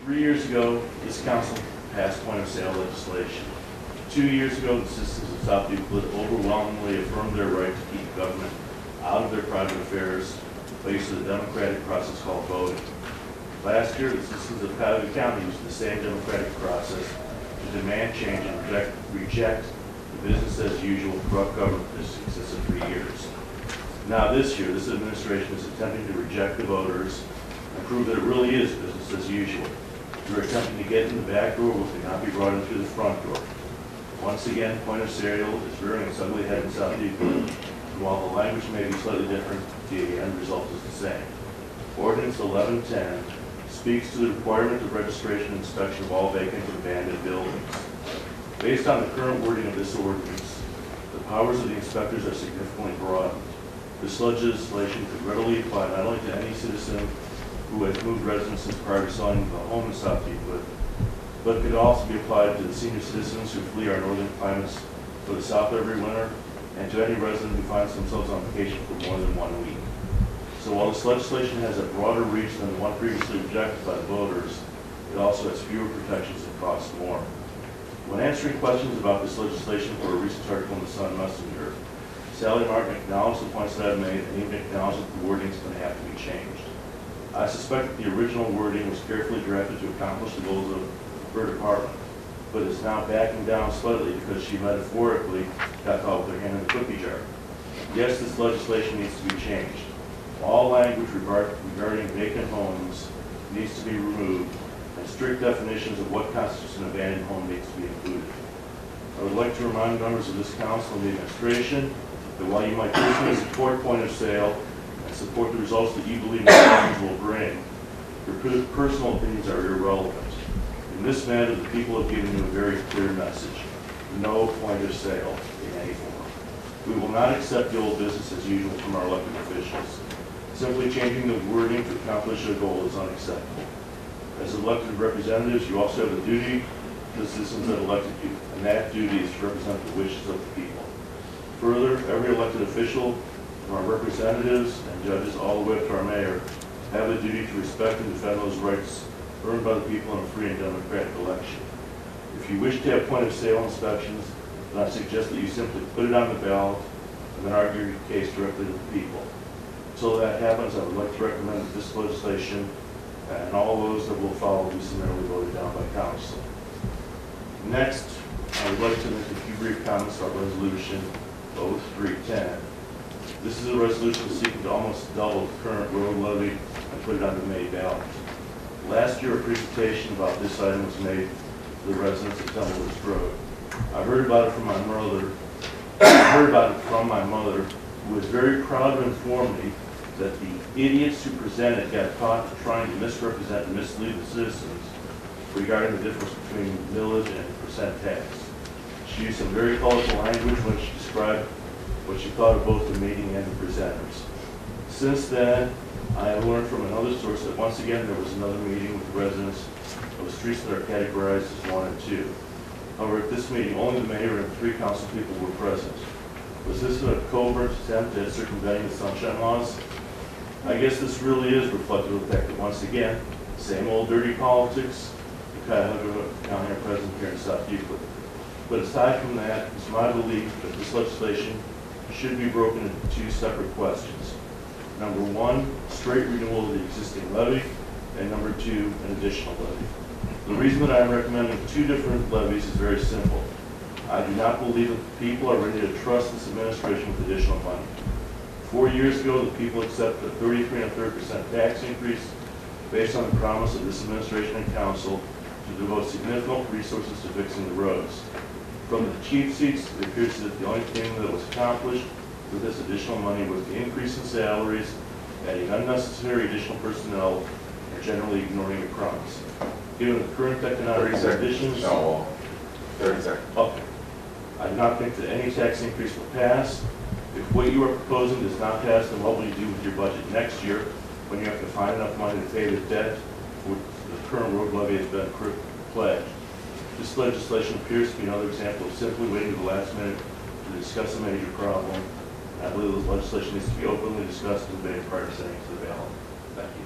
3 years ago, this council passed point of sale legislation. 2 years ago, the citizens of South Euclid overwhelmingly affirmed their right to keep government out of their private affairs based on the democratic process called voting. Last year, the citizens of Cuyahoga County used the same democratic process to demand change and reject the business as usual corrupt government that has existed for years. Now this year, this administration is attempting to reject the voters and prove that it really is business as usual. They're attempting to get in the back door which cannot be brought in through the front door. Once again, point of sale is rearing its ugly head in South Euclid, and while the language may be slightly different, the end result is the same. Ordinance 1110 speaks to the requirement of registration and inspection of all vacant and abandoned buildings. Based on the current wording of this ordinance, the powers of the inspectors are significantly broadened. This legislation could readily apply not only to any citizen who has moved residences prior to selling a home in South Euclid, but could also be applied to the senior citizens who flee our northern climates for the South every winter, and to any resident who finds themselves on vacation for more than 1 week. So while this legislation has a broader reach than the one previously rejected by the voters, it also has fewer protections and costs more. When answering questions about this legislation for a recent article in the Sun Messenger, Sally Martin acknowledged the points that I've made and even acknowledged that the wording is going to have to be changed. I suspect that the original wording was carefully drafted to accomplish the goals of her department, but is now backing down slightly because she metaphorically got caught with her hand in the cookie jar. Yes, this legislation needs to be changed. All language regarding vacant homes needs to be removed, and strict definitions of what constitutes an abandoned home needs to be included. I would like to remind members of this council and the administration that while you might personally support point of sale and support the results that you believe the change will bring, your personal opinions are irrelevant. In this matter, the people have given you a very clear message: no point of sale in any form. We will not accept the old business as usual from our elected officials. Simply changing the wording to accomplish a goal is unacceptable. As elected representatives, you also have a duty to the citizens that elected you, and that duty is to represent the wishes of the people. Further, every elected official, from our representatives and judges all the way up to our mayor, have a duty to respect and defend those rights earned by the people in a free and democratic election. If you wish to have point of sale inspections, then I suggest that you simply put it on the ballot and then argue your case directly to the people. Until that happens, I would like to recommend that this legislation and all those that will follow be summarily voted down by council. Next, I would like to make a few brief comments about Resolution 0310. This is a resolution seeking to almost double the current road levy and put it on the May ballot. Last year, a presentation about this item was made to the residents of Tumblewood Road. I heard about it from my mother, who was very proud to inform me that the idiots who presented got caught trying to misrepresent and mislead the citizens regarding the difference between millage and percent tax. She used some very colorful language when she described what she thought of both the meeting and the presenters. Since then, I have learned from another source that once again there was another meeting with the residents of the streets that are categorized as 1 and 2. However, at this meeting, only the mayor and 3 council people were present. Was this a covert attempt at circumventing the sunshine laws? I guess this really is reflective of the fact that once again, same old dirty politics, the Cuyahoga County are present here in South Euclid. But aside from that, it's my belief that this legislation should be broken into 2 separate questions. Number 1, straight renewal of the existing levy, and number 2, an additional levy. The reason that I'm recommending 2 different levies is very simple. I do not believe that the people are ready to trust this administration with additional money. 4 years ago, the people accepted a 33 1/3% tax increase based on the promise of this administration and council to devote significant resources to fixing the roads. From the chief seats, it appears that the only thing that was accomplished with this additional money was the increase in salaries, adding unnecessary additional personnel, and generally ignoring a promise. Given the current economic conditions... No, 30 seconds. Okay. I do not think that any tax increase will pass. If what you are proposing does not pass, then what will you do with your budget next year when you have to find enough money to pay the debt for the current road levy has been pledged? This legislation appears to be another example of simply waiting to the last minute to discuss a major problem. I believe this legislation needs to be openly discussed and debated prior to sending it to the ballot. Thank you.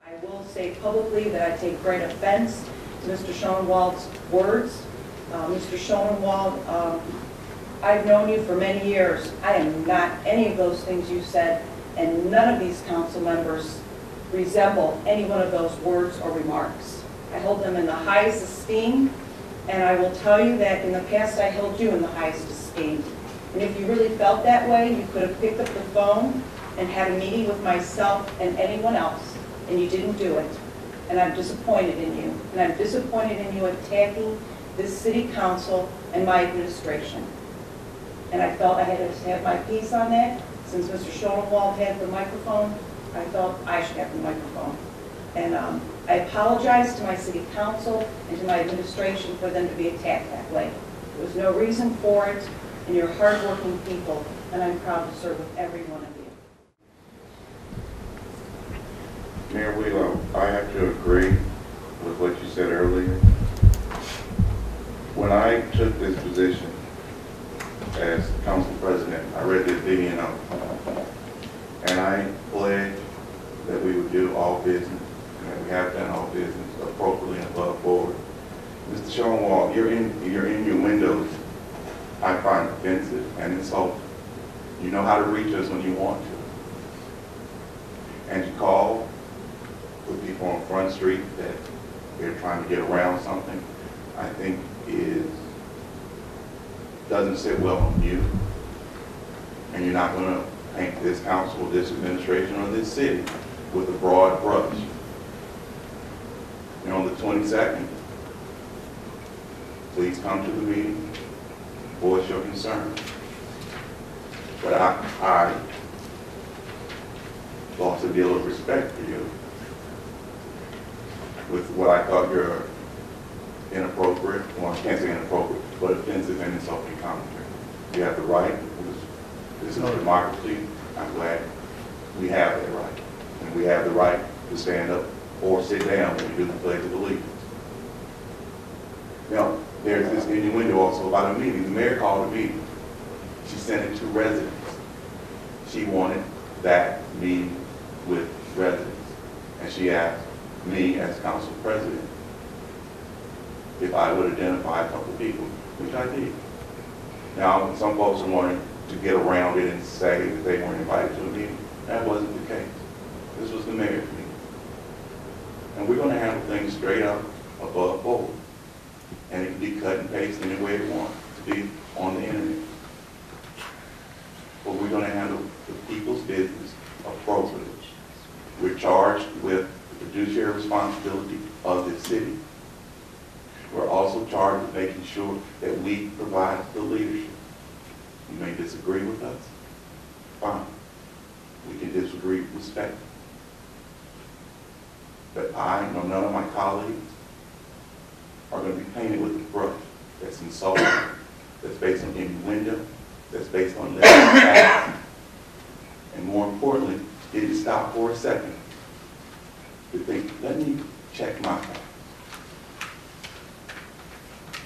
I will say publicly that I take great offense to Mr. Schoenwald's words. Mr. Schoenwald, I've known you for many years. I am not any of those things you said, and none of these council members resemble any one of those words or remarks. I hold them in the highest esteem, and I will tell you that in the past I held you in the highest esteem. And if you really felt that way, you could have picked up the phone and had a meeting with myself and anyone else, and you didn't do it. And I'm disappointed in you. And I'm disappointed in you attacking this city council and my administration. And I felt I had to have my piece on that. Since Mr. Schoenwald had the microphone, I felt I should have the microphone. And I apologize to my city council and to my administration for them to be attacked that way. There was no reason for it, and you're hardworking people, and I'm proud to serve with every one of you. Mayor Welo, I have to agree with what you said earlier. When I took this position as council president, I read the opinion and I pledged that we would do all business, and that we have done all business appropriately and above board. Mr. Schoenwald, you're in your windows, I find offensive and insulting. You know how to reach us when you want to. And you call with people on Front Street that they're trying to get around something, I think doesn't sit well on you. And you're not going to paint this council, this administration, or this city with a broad brush. And on the 22nd, please come to the meeting, voice your concern. But I lost a deal of respect for you with what I thought your inappropriate, well, I can't say inappropriate, but offensive and insulting commentary. You have the right. This is democracy. I'm glad we have that right. And we have the right to stand up or sit down when we do the Pledge of Allegiance. Now, there's this innuendo also about a meeting. The mayor called a meeting. She sent it to residents. She wanted that meeting with residents. And she asked me as council president if I would identify a couple of people, which I did. Now, some folks are wanting to get around it and say that they weren't invited to a meeting. That wasn't the case. This was the mayor's meeting. And we're going to handle things straight up, above board. And it can be cut and paste any way it wants to be on the internet. But we're going to handle the people's business appropriately. We're charged with the fiduciary responsibility of this city. We're also charged with making sure that we provide the leadership. You may disagree with us. Fine. We can disagree respectfully. But I, nor none of my colleagues, are going to be painted with a brush that's insulting, that's based on innuendo, that's based on less facts. And more importantly, didn't stop for a second to think, let me check my facts.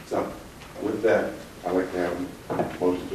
So, with that, I'd like to have a motion